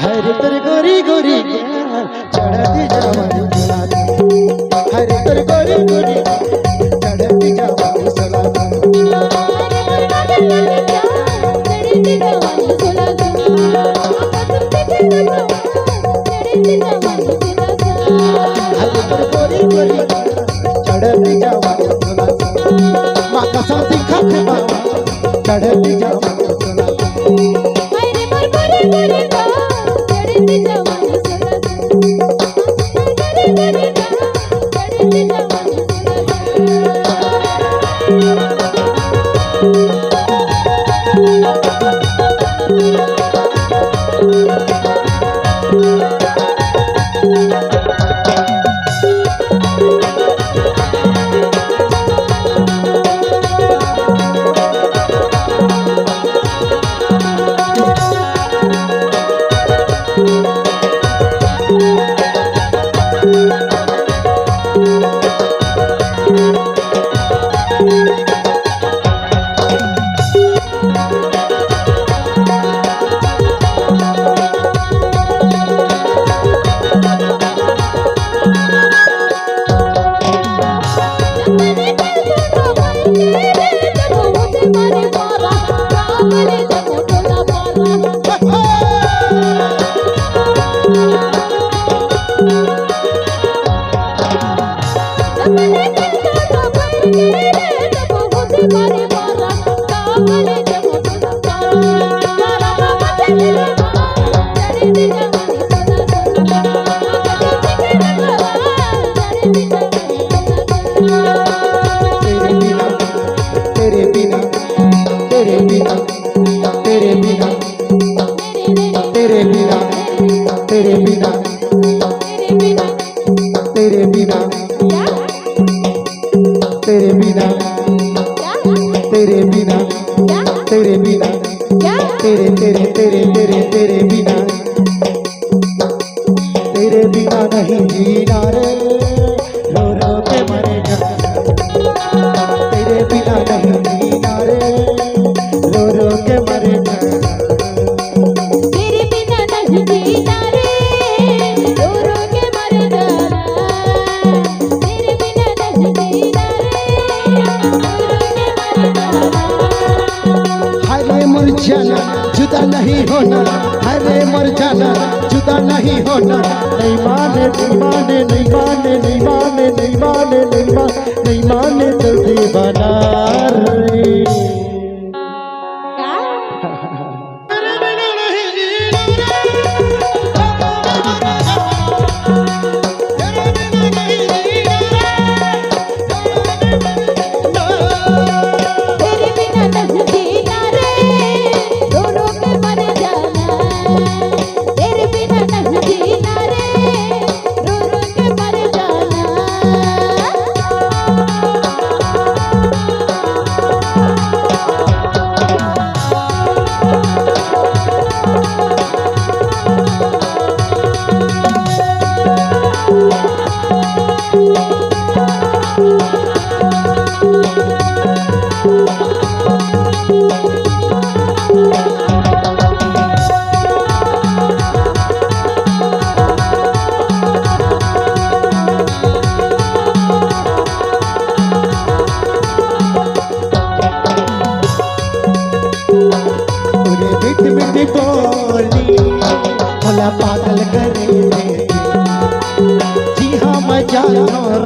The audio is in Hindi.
हरे तर गोरी गोरी चढ़ती जवानी सुना हरे तर गोरी गोरी चढ़ती जवानी सुना हरे तर गोरी गोरी चढ़ती जवानी सुना माँ कसम दिखा चढ़ती जवानी सुना तेरे बिना नहीं जीना रे रो रो के मरे तेरे बिना नहीं जीना रे रो रो के मरे तेरे बिना नहीं जीना रे रो रो के मर जाना तेरे बिना नहीं जीना रे रो रो के मर जाना हरे मुरझाना जुदा नहीं होना हरे मुरझाना जुदा नहीं होना नहीं माने नहीं माने नहीं माने नहीं माने नहीं माने नहीं माने नहीं माने तो दीवाना रे पागल करे जी हाँ मैं जानता